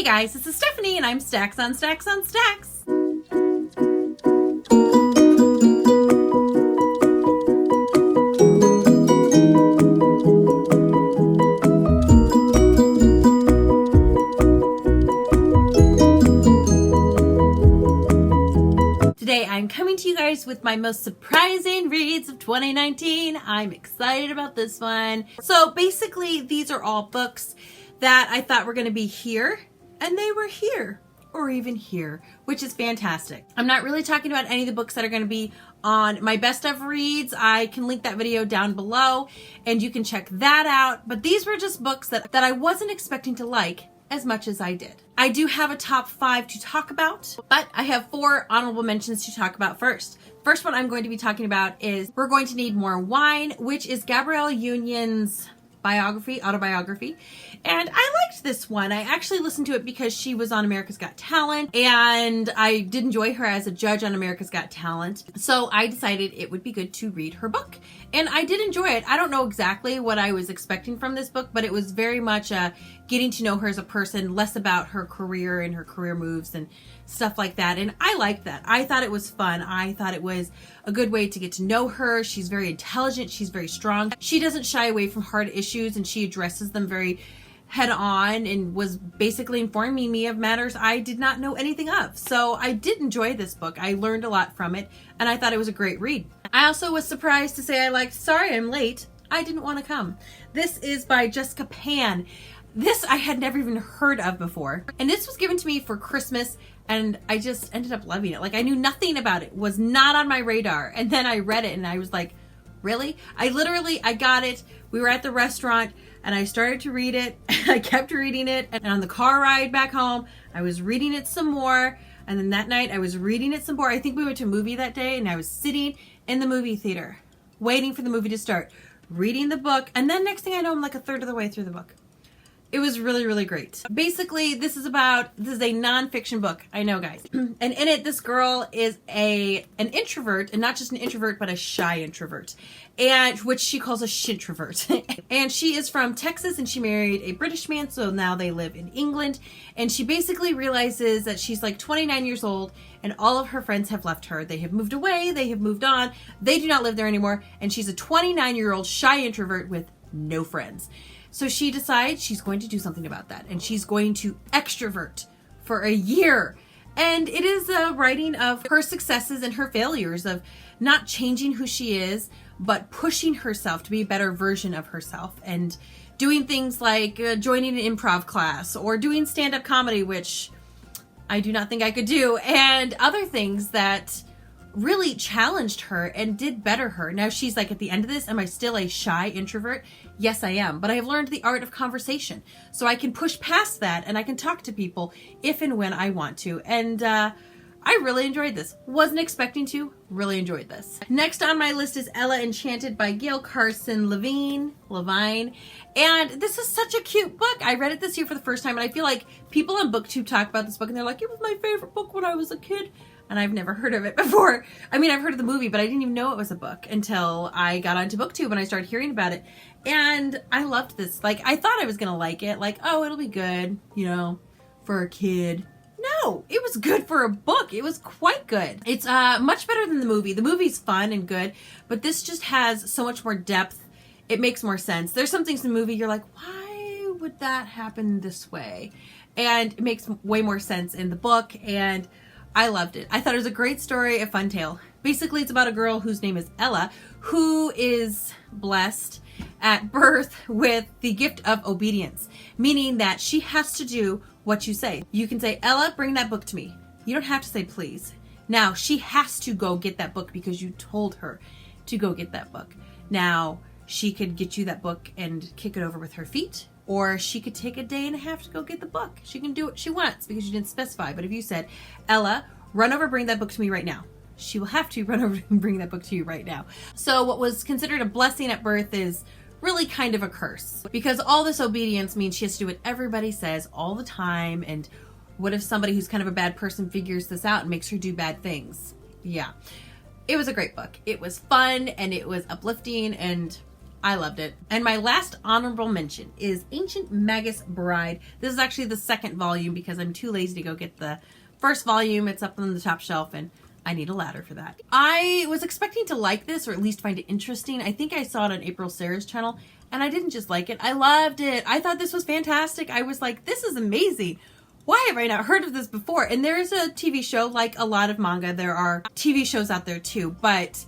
guys, this is Stephanie and I'm Stacks on Stacks on Stacks. Today I'm coming to you guys with my most surprising reads of 2019. I'm excited about this one. So basically these are all books that I thought were going to be here, and they were here, or even here, which is fantastic. I'm not really talking about any of the books that are going to be on my best of reads. I can link that video down below and you can check that out. But these were just books that I wasn't expecting to like as much as I did. I do have a top 5 to talk about, but I have 4 honorable mentions to talk about first. First one I'm going to be talking about is We're Going to Need More Wine, which is Gabrielle Union's autobiography. And I liked this one. I actually listened to it because she was on America's Got Talent, and I did enjoy her as a judge on America's Got Talent. So I decided it would be good to read her book. And I did enjoy it. I don't know exactly what I was expecting from this book, but it was very much getting to know her as a person, less about her career and her career moves and stuff like that. And I liked that. I thought it was fun. I thought it was a good way to get to know her. She's very intelligent. She's very strong. She doesn't shy away from hard issues, and she addresses them very head on and was basically informing me of matters I did not know anything of. So I did enjoy this book. I learned a lot from it, and I thought it was a great read. I also was surprised to say I liked Sorry I'm Late, I Didn't Want to Come. This is by Jessica Pan. This I had never even heard of before. And this was given to me for Christmas, and I just ended up loving it. Like, I knew nothing about it, was not on my radar. And then I read it and I was like, really? I got it. We were at the restaurant and I started to read it. I kept reading it. And on the car ride back home, I was reading it some more. And then that night I was reading it some more. I think we went to a movie that day and I was sitting in the movie theater, waiting for the movie to start, reading the book. And then next thing I know, I'm like a third of the way through the book. It was really, really great. Basically, this is a nonfiction book. I know, guys. And in it, this girl is an introvert, and not just an introvert, but a shy introvert, and which she calls a shintrovert. And she is from Texas, and she married a British man, so now they live in England. And she basically realizes that she's like 29 years old, and all of her friends have left her. They have moved away. They have moved on. They do not live there anymore. And she's a 29-year-old shy introvert with no friends. So she decides she's going to do something about that, and she's going to extrovert for a year. And it is a writing of her successes and her failures, of not changing who she is, but pushing herself to be a better version of herself, and doing things like joining an improv class or doing stand-up comedy, which I do not think I could do, and other things that really challenged her and did better her. Now she's like, at the end of this, am I still a shy introvert? Yes, I am. But I have learned the art of conversation. So I can push past that and I can talk to people if and when I want to. And I really enjoyed this. Wasn't expecting to. Really enjoyed this. Next on my list is Ella Enchanted by Gail Carson Levine. And this is such a cute book. I read it this year for the first time, and I feel like people on BookTube talk about this book and they're like, it was my favorite book when I was a kid. And I've never heard of it before. I mean, I've heard of the movie, but I didn't even know it was a book until I got onto BookTube and I started hearing about it. And I loved this. Like, I thought I was going to like it. Like, oh, it'll be good, for a kid. No, it was good for a book. It was quite good. It's much better than the movie. The movie's fun and good, but this just has so much more depth. It makes more sense. There's some things in the movie you're like, why would that happen this way? And it makes way more sense in the book, and I loved it. I thought it was a great story, a fun tale. Basically, it's about a girl whose name is Ella, who is blessed at birth with the gift of obedience, meaning that she has to do what you say. You can say, Ella, bring that book to me. You don't have to say please. Now, she has to go get that book because you told her to go get that book. Now, she could get you that book and kick it over with her feet, or she could take a day and a half to go get the book. She can do what she wants because you didn't specify. But if you said, Ella, run over, bring that book to me right now, she will have to run over and bring that book to you right now. So what was considered a blessing at birth is really kind of a curse, because all this obedience means she has to do what everybody says all the time. And what if somebody who's kind of a bad person figures this out and makes her do bad things? Yeah. It was a great book. It was fun and it was uplifting, and I loved it. And my last honorable mention is Ancient Magus Bride. This is actually the second volume because I'm too lazy to go get the first volume. It's up on the top shelf and I need a ladder for that. I was expecting to like this or at least find it interesting. I think I saw it on April Sarah's channel and I didn't just like it. I loved it. I thought this was fantastic. I was like, this is amazing. Why have I not heard of this before? And there's a TV show, like a lot of manga. There are TV shows out there too, but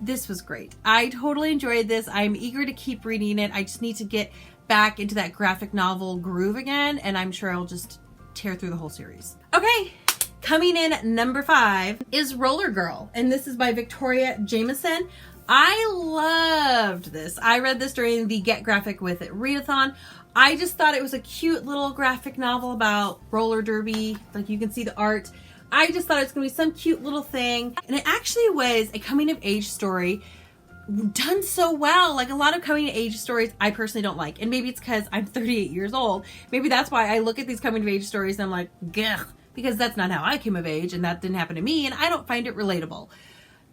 this was great. I totally enjoyed this. I'm eager to keep reading it. I just need to get back into that graphic novel groove again, and I'm sure I'll just tear through the whole series. Okay, coming in number 5 is Roller Girl, and this is by Victoria Jameson. I loved this. I read this during the Get Graphic With It readathon. I just thought it was a cute little graphic novel about roller derby. Like you can see the art. I just thought it was going to be some cute little thing. And it actually was a coming of age story done so well. Like a lot of coming of age stories I personally don't like. And maybe it's because I'm 38 years old. Maybe that's why I look at these coming of age stories and I'm like, gah, because that's not how I came of age and that didn't happen to me and I don't find it relatable.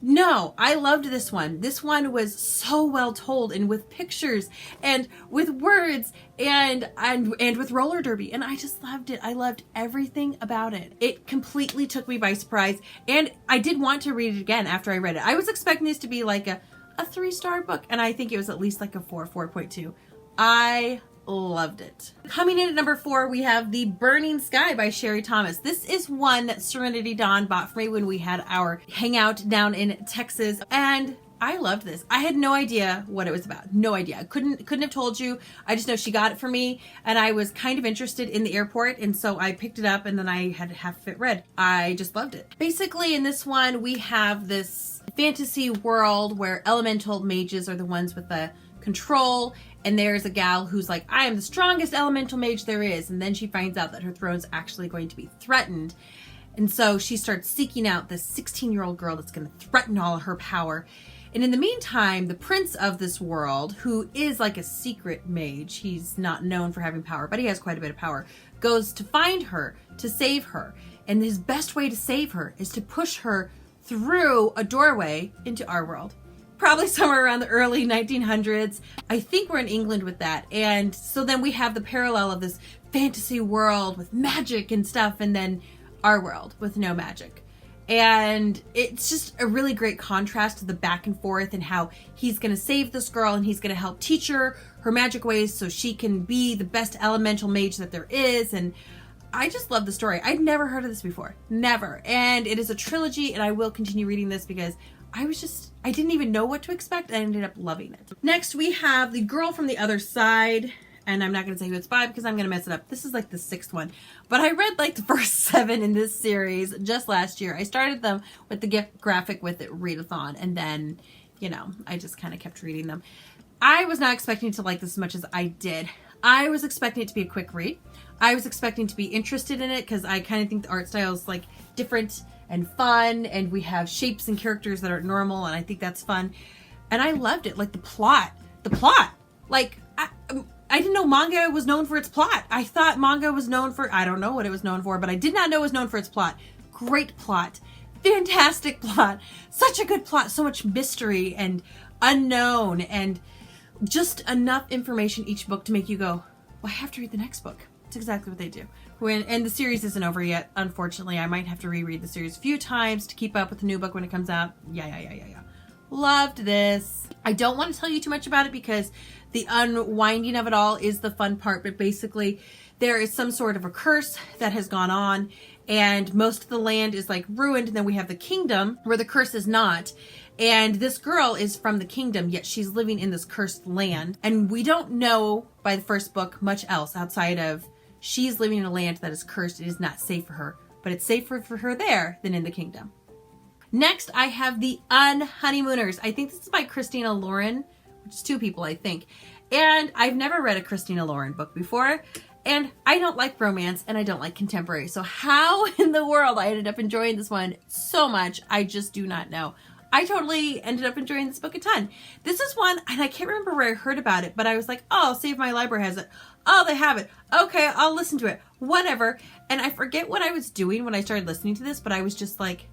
No, I loved this one. This one was so well told and with pictures and with words and with roller derby. And I just loved it. I loved everything about it. It completely took me by surprise. And I did want to read it again after I read it. I was expecting this to be like a 3-star book. And I think it was at least like a 4.2. I loved it. Coming in at number 4, we have The Burning Sky by Sherry Thomas. This is one that Serenity Dawn bought for me when we had our hangout down in Texas, and I loved this. I had no idea what it was about. No idea. I couldn't have told you. I just know she got it for me, and I was kind of interested in the airport, and so I picked it up, and then I had half of it read. I just loved it. Basically, in this one, we have this fantasy world where elemental mages are the ones with the control, and there's a gal who's like, I am the strongest elemental mage there is, and then she finds out that her throne's actually going to be threatened, and so she starts seeking out this 16-year-old girl that's going to threaten all of her power. And in the meantime, the prince of this world, who is like a secret mage, he's not known for having power, but he has quite a bit of power, goes to find her, to save her, and his best way to save her is to push her through a doorway into our world. Probably somewhere around the early 1900s. I think we're in England with that. And so then we have the parallel of this fantasy world with magic and stuff, and then our world with no magic. And it's just a really great contrast to the back and forth and how he's going to save this girl and he's going to help teach her her magic ways so she can be the best elemental mage that there is. And I just love the story. I'd never heard of this before. Never. And it is a trilogy, and I will continue reading this because I didn't even know what to expect. I ended up loving it. Next, we have The Girl from the Other Side. And I'm not going to say who it's by because I'm going to mess it up. This is like the 6th one. But I read like the first 7 in this series just last year. I started them with the Get Graphic With It readathon. And then, you know, I just kind of kept reading them. I was not expecting to like this as much as I did. I was expecting it to be a quick read. I was expecting to be interested in it because I kind of think the art style is like different and fun, and we have shapes and characters that are normal, and I think that's fun. And I loved it. Like the plot, like I didn't know manga was known for its plot. I thought manga was known for, I don't know what it was known for, but I did not know it was known for its plot. Great plot, fantastic plot, such a good plot, so much mystery and unknown, and just enough information each book to make you go, well, I have to read the next book. It's exactly what they do. And the series isn't over yet, unfortunately. I might have to reread the series a few times to keep up with the new book when it comes out. Yeah. Loved this. I don't want to tell you too much about it because the unwinding of it all is the fun part. But basically, there is some sort of a curse that has gone on, and most of the land is like ruined. And then we have the kingdom where the curse is not. And this girl is from the kingdom, yet she's living in this cursed land. And we don't know by the first book much else outside of she's living in a land that is cursed. It is not safe for her, but it's safer for her there than in the kingdom. Next, I have The Unhoneymooners. I think this is by Christina Lauren, which is 2 people, I think. And I've never read a Christina Lauren book before. And I don't like romance and I don't like contemporary. So how in the world I ended up enjoying this one so much, I just do not know. I totally ended up enjoying this book a ton. This is one, and I can't remember where I heard about it, but I was like, oh, Save My Library has it. Oh, they have it. Okay, I'll listen to it. Whatever. And I forget what I was doing when I started listening to this, but I was just like,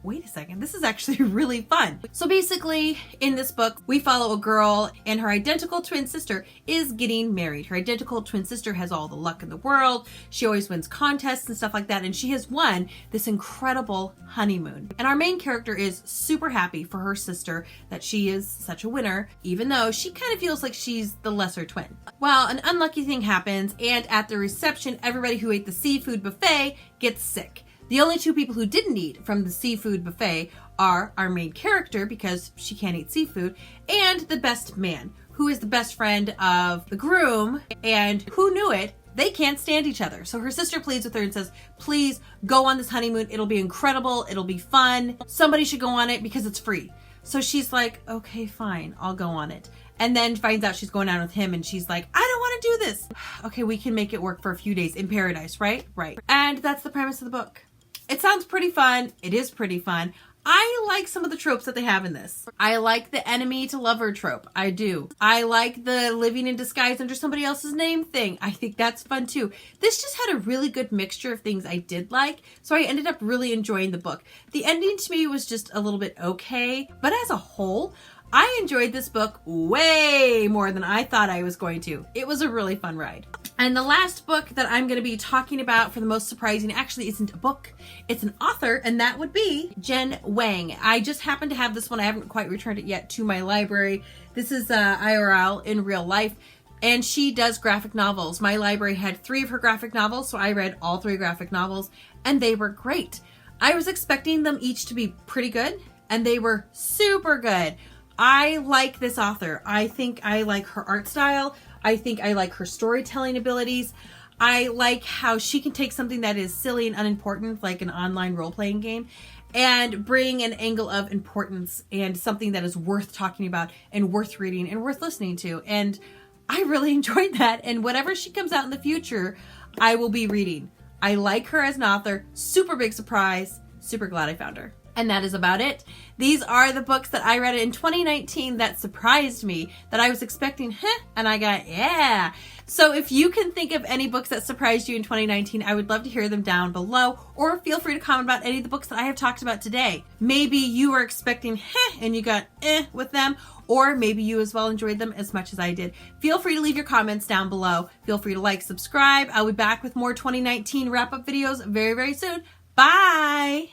wait a second, this is actually really fun. So basically, in this book, we follow a girl and her identical twin sister is getting married. Her identical twin sister has all the luck in the world. She always wins contests and stuff like that, and she has won this incredible honeymoon. And our main character is super happy for her sister that she is such a winner, even though she kind of feels like she's the lesser twin. Well, an unlucky thing happens, and at the reception, everybody who ate the seafood buffet gets sick. The only two people who didn't eat from the seafood buffet are our main character, because she can't eat seafood, and the best man, who is the best friend of the groom, and who knew it, they can't stand each other. So her sister pleads with her and says, please go on this honeymoon. It'll be incredible. It'll be fun. Somebody should go on it because it's free. So she's like, okay, fine, I'll go on it. And then finds out she's going out with him, and she's like, I don't want to do this. Okay, we can make it work for a few days in paradise, right? Right. And that's the premise of the book. It sounds pretty fun. It is pretty fun. I like some of the tropes that they have in this. I like the enemy to lover trope. I do. I like the living in disguise under somebody else's name thing. I think that's fun too. This just had a really good mixture of things I did like, so I ended up really enjoying the book. The ending to me was just a little bit okay, but as a whole, I enjoyed this book way more than I thought I was going to. It was a really fun ride. And the last book that I'm going to be talking about for the most surprising actually isn't a book, it's an author, and that would be Jen Wang. I just happen to have this one. I haven't quite returned it yet to my library. This is IRL, in real life, and she does graphic novels. My library had 3 of her graphic novels, so I read all 3 graphic novels, and they were great. I was expecting them each to be pretty good, and they were super good. I like this author. I think I like her art style. I think I like her storytelling abilities. I like how she can take something that is silly and unimportant, like an online role-playing game, and bring an angle of importance and something that is worth talking about and worth reading and worth listening to. And I really enjoyed that. And whatever she comes out in the future, I will be reading. I like her as an author. Super big surprise. Super glad I found her. And that is about it. These are the books that I read in 2019 that surprised me, that I was expecting, and I got, yeah. So if you can think of any books that surprised you in 2019, I would love to hear them down below, or feel free to comment about any of the books that I have talked about today. Maybe you were expecting, and you got, with them, or maybe you as well enjoyed them as much as I did. Feel free to leave your comments down below. Feel free to like, subscribe. I'll be back with more 2019 wrap-up videos very, very soon. Bye!